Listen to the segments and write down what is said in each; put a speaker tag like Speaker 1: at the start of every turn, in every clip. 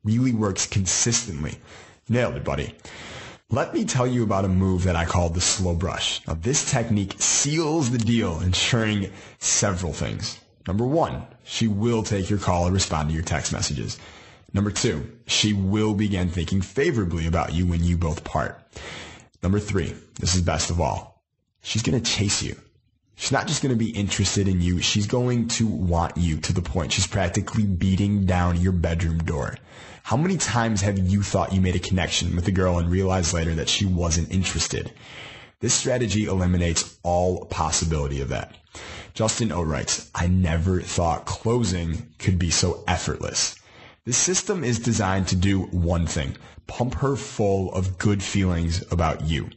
Speaker 1: really works consistently. Nailed it, buddy. Let me tell you about a move that I call the slow brush. Now, this technique seals the deal, ensuring several things. Number one, she will take your call or respond to your text messages. Number two, she will begin thinking favorably about you when you both part. Number three, this is best of all, she's going to chase you. She's not just going to be interested in you, she's going to want you to the point she's practically beating down your bedroom door. How many times have you thought you made a connection with a girl and realized later that she wasn't interested? This strategy eliminates all possibility of that. Justin O writes, I never thought closing could be so effortless. This system is designed to do one thing, pump her full of good feelings about you.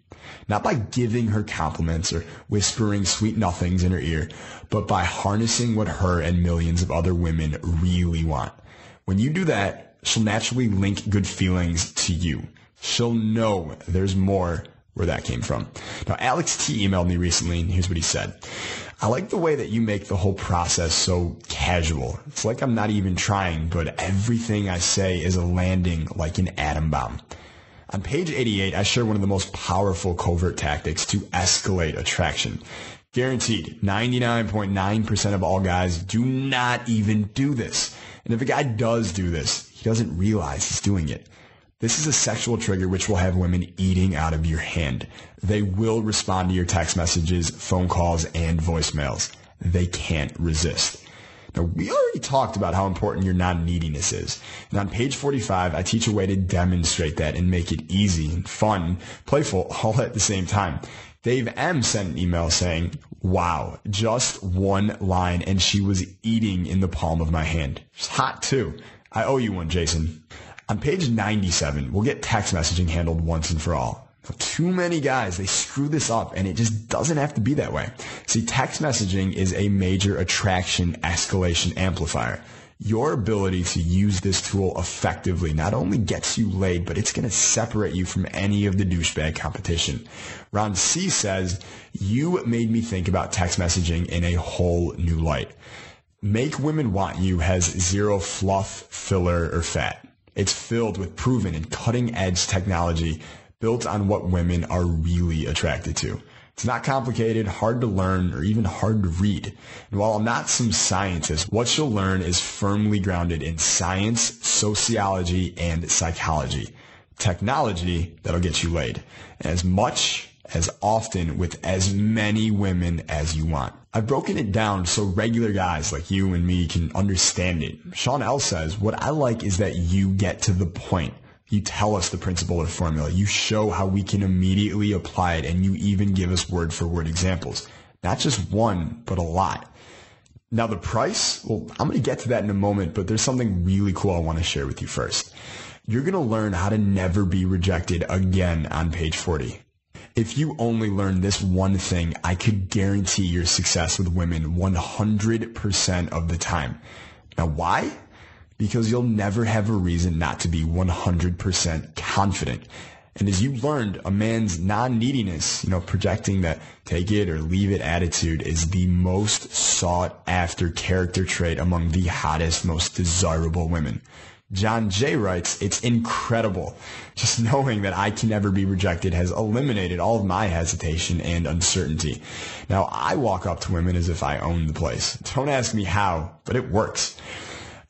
Speaker 1: Not by giving her compliments or whispering sweet nothings in her ear, but by harnessing what her and millions of other women really want. When you do that, she'll naturally link good feelings to you. She'll know there's more where that came from. Now, Alex T emailed me recently, and here's what he said. I like the way that you make the whole process so casual. It's like I'm not even trying, but everything I say is landing like an atom bomb. On page 88, I share one of the most powerful covert tactics to escalate attraction. Guaranteed, 99.9% of all guys do not even do this. And if a guy does do this, he doesn't realize he's doing it. This is a sexual trigger which will have women eating out of your hand. They will respond to your text messages, phone calls, and voicemails. They can't resist. Now, we already talked about how important your non-neediness is. And on page 45, I teach a way to demonstrate that and make it easy and fun, playful, all at the same time. Dave M sent an email saying, wow, just one line and she was eating in the palm of my hand. It's hot too. I owe you one, Jason. On page 97, we'll get text messaging handled once and for all. Too many guys, they screw this up, and it just doesn't have to be that way. See, text messaging is a major attraction escalation amplifier. Your ability to use this tool effectively not only gets you laid, but it's going to separate you from any of the douchebag competition. Ron C says, you made me think about text messaging in a whole new light. Make Women Want You has zero fluff, filler, or fat. It's filled with proven and cutting-edge technology built on what women are really attracted to. It's not complicated, hard to learn, or even hard to read. And while I'm not some scientist, what you'll learn is firmly grounded in science, sociology, and psychology. Technology that'll get you laid. And as much, as often, with as many women as you want. I've broken it down so regular guys like you and me can understand it. Sean L says, what I like is that you get to the point. You tell us the principle or formula. You show how we can immediately apply it, and you even give us word-for-word examples. Not just one, but a lot. Now the price, well, I'm going to get to that in a moment, but there's something really cool I want to share with you first. You're going to learn how to never be rejected again on page 40. If you only learn this one thing, I could guarantee your success with women 100% of the time. Now why? Because you'll never have a reason not to be 100% confident. And as you learned, a man's non-neediness, projecting that take it or leave it attitude is the most sought after character trait among the hottest, most desirable women. John J writes, it's incredible. Just knowing that I can never be rejected has eliminated all of my hesitation and uncertainty. Now, I walk up to women as if I own the place. Don't ask me how, but it works.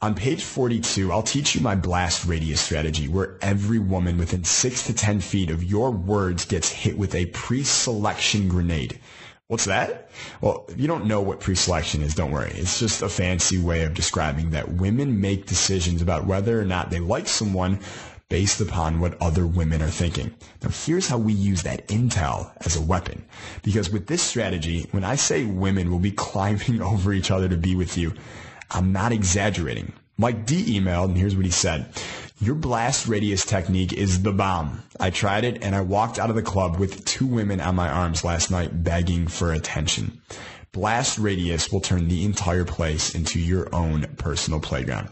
Speaker 1: On page 42, I'll teach you my blast radius strategy, where every woman within 6 to 10 feet of your words gets hit with a pre-selection grenade. What's that? Well, if you don't know what pre-selection is, don't worry. It's just a fancy way of describing that women make decisions about whether or not they like someone based upon what other women are thinking. Now, here's how we use that intel as a weapon. Because with this strategy, when I say women will be climbing over each other to be with you, I'm not exaggerating. Mike D emailed, and here's what he said. Your blast radius technique is the bomb. I tried it, and I walked out of the club with 2 women on my arms last night begging for attention. Blast radius will turn the entire place into your own personal playground.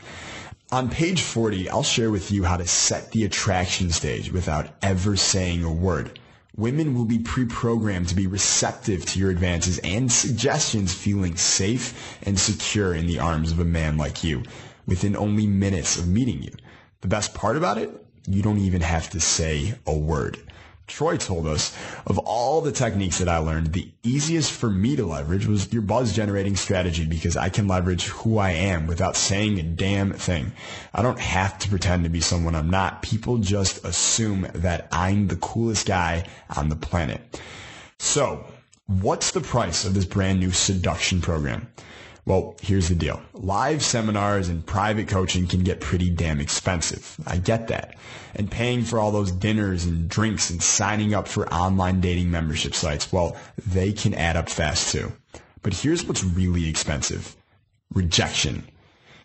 Speaker 1: On page 40, I'll share with you how to set the attraction stage without ever saying a word. Women will be pre-programmed to be receptive to your advances and suggestions, feeling safe and secure in the arms of a man like you within only minutes of meeting you. The best part about it? You don't even have to say a word. Troy told us, of all the techniques that I learned, the easiest for me to leverage was your buzz generating strategy because I can leverage who I am without saying a damn thing. I don't have to pretend to be someone I'm not. People just assume that I'm the coolest guy on the planet. So, what's the price of this brand new seduction program? Well, here's the deal. Live seminars and private coaching can get pretty damn expensive. I get that. And paying for all those dinners and drinks and signing up for online dating membership sites, well, they can add up fast too. But here's what's really expensive. Rejection.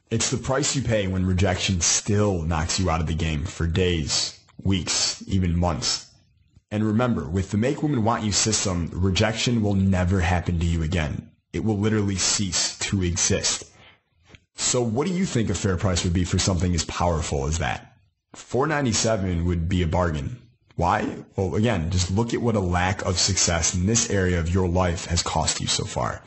Speaker 1: It's the price you pay when rejection still knocks you out of the game for days, weeks, even months. And remember, with the Make Women Want You system, rejection will never happen to you again. It will literally cease to exist. So what do you think a fair price would be for something as powerful as that? $497 would be a bargain. Why? Well, again, just look at what a lack of success in this area of your life has cost you so far.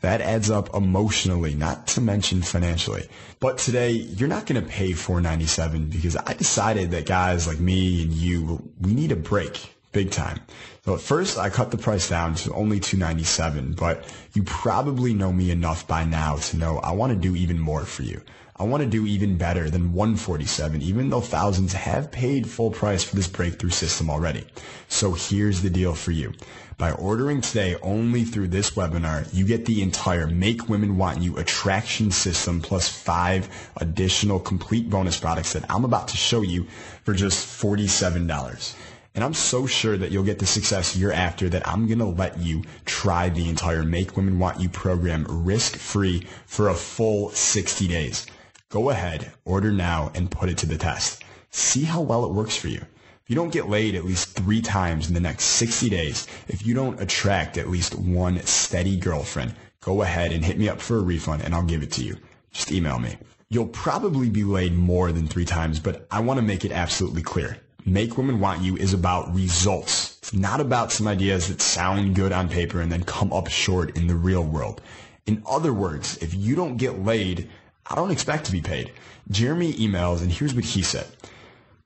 Speaker 1: That adds up emotionally, not to mention financially. But today, you're not going to pay $497 because I decided that guys like me and you, we need a break. Big time. So at first I cut the price down to only $297, but you probably know me enough by now to know I want to do even more for you. I want to do even better than $147, even though thousands have paid full price for this breakthrough system already. So here's the deal for you. By ordering today only through this webinar, you get the entire Make Women Want You attraction system plus 5 additional complete bonus products that I'm about to show you for just $47. And I'm so sure that you'll get the success you're after that I'm going to let you try the entire Make Women Want You program risk-free for a full 60 days. Go ahead, order now, and put it to the test. See how well it works for you. If you don't get laid at least 3 times in the next 60 days, if you don't attract at least one steady girlfriend, go ahead and hit me up for a refund and I'll give it to you. Just email me. You'll probably be laid more than 3 times, but I want to make it absolutely clear. Make Women Want You is about results. It's not about some ideas that sound good on paper and then come up short in the real world. In other words, if you don't get laid, I don't expect to be paid. Jeremy emails, and here's what he said.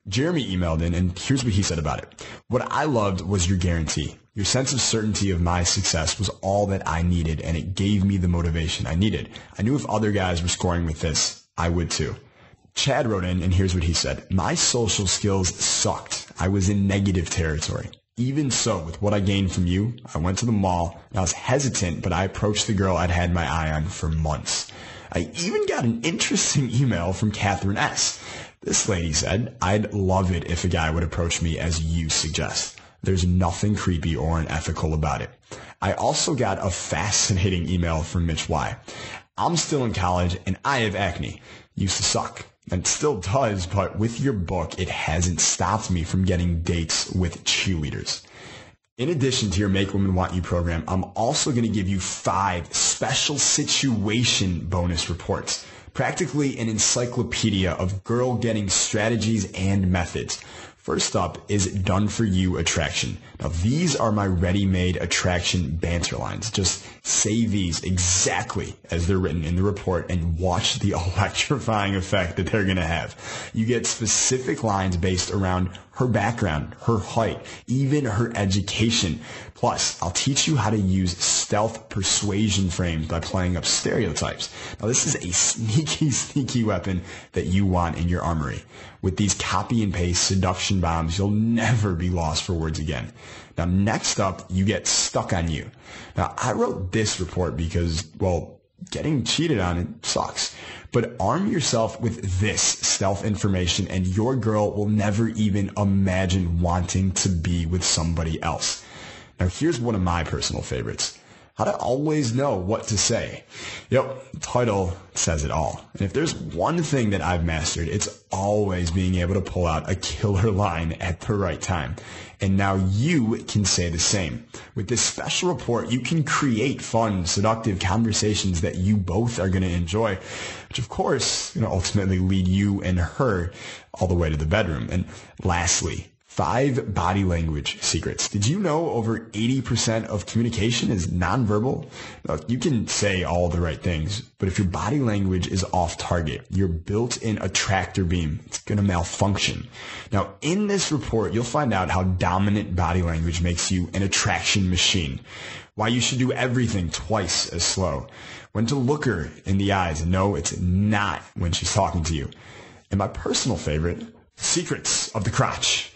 Speaker 1: Jeremy emailed in, and here's what he said about it. What I loved was your guarantee. Your sense of certainty of my success was all that I needed, and it gave me the motivation I needed. I knew if other guys were scoring with this, I would too. Chad wrote in, and here's what he said. My social skills sucked. I was in negative territory. Even so, with what I gained from you, I went to the mall, and I was hesitant, but I approached the girl I'd had my eye on for months. I even got an interesting email from Catherine S. This lady said, I'd love it if a guy would approach me as you suggest. There's nothing creepy or unethical about it. I also got a fascinating email from Mitch Y. I'm still in college, and I have acne. Used to suck. And it still does, but with your book, it hasn't stopped me from getting dates with cheerleaders. In addition to your Make Women Want You program, I'm also going to give you 5 special situation bonus reports. Practically an encyclopedia of girl getting strategies and methods. First up is Done For You Attraction. Now these are my ready-made attraction banter lines. Just say these exactly as they're written in the report and watch the electrifying effect that they're going to have. You get specific lines based around her background, her height, even her education. Plus, I'll teach you how to use stealth persuasion frames by playing up stereotypes. Now this is a sneaky weapon that you want in your armory. With these copy and paste seduction bombs, you'll never be lost for words again. Now, next up, you get Stuck on You. Now, I wrote this report because, well, getting cheated on, it sucks. But arm yourself with this stealth information and your girl will never even imagine wanting to be with somebody else. Now, here's one of my personal favorites. How to always know what to say. Yep, the title says it all. And if there's one thing that I've mastered, it's always being able to pull out a killer line at the right time. And now you can say the same. With this special report, you can create fun, seductive conversations that you both are going to enjoy, which of course, ultimately lead you and her all the way to the bedroom. And lastly, 5 body language secrets. Did you know over 80% of communication is nonverbal? Now, you can say all the right things, but if your body language is off target, your built-in attractor beam, it's going to malfunction. Now, in this report, you'll find out how dominant body language makes you an attraction machine, why you should do everything twice as slow, when to look her in the eyes and know it's not when she's talking to you, and my personal favorite, secrets of the crotch.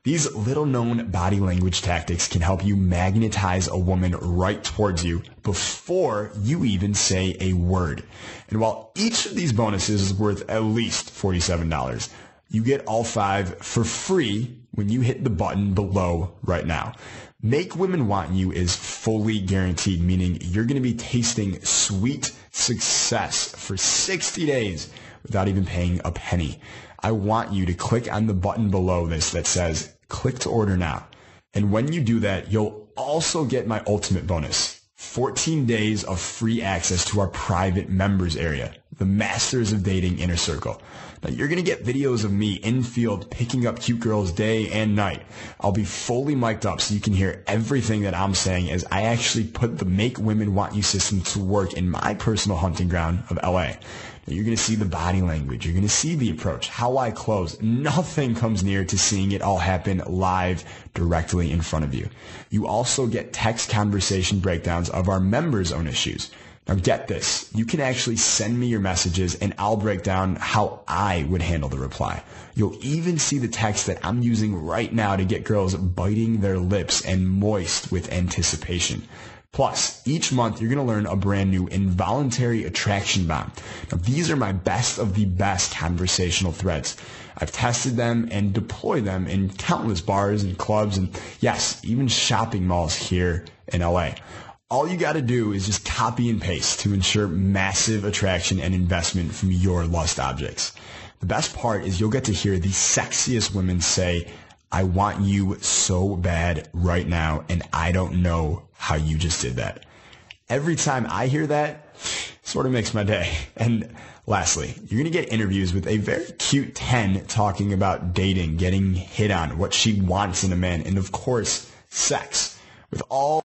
Speaker 1: These little-known body language tactics can help you magnetize a woman right towards you before you even say a word. And while each of these bonuses is worth at least $47, you get all 5 for free when you hit the button below right now. Make Women Want You is fully guaranteed, meaning you're going to be tasting sweet success for 60 days without even paying a penny. I want you to click on the button below this that says, click to order now. And when you do that, you'll also get my ultimate bonus, 14 days of free access to our private members area, the Masters of Dating Inner Circle. Now, you're going to get videos of me in field picking up cute girls day and night. I'll be fully mic'd up so you can hear everything that I'm saying as I actually put the Make Women Want You system to work in my personal hunting ground of LA. You're going to see the body language. You're going to see the approach, how I close. Nothing comes near to seeing it all happen live directly in front of you. You also get text conversation breakdowns of our members' own issues. Now get this. You can actually send me your messages and I'll break down how I would handle the reply. You'll even see the text that I'm using right now to get girls biting their lips and moist with anticipation. Plus, each month you're going to learn a brand new involuntary attraction bomb. Now, these are my best of the best conversational threads. I've tested them and deployed them in countless bars and clubs and, yes, even shopping malls here in LA. All you got to do is just copy and paste to ensure massive attraction and investment from your lust objects. The best part is you'll get to hear the sexiest women say, I want you so bad right now, and I don't know how you just did that. Every time I hear that, sort of makes my day. And lastly, you're going to get interviews with a very cute 10 talking about dating, getting hit on, what she wants in a man, and of course, sex. With all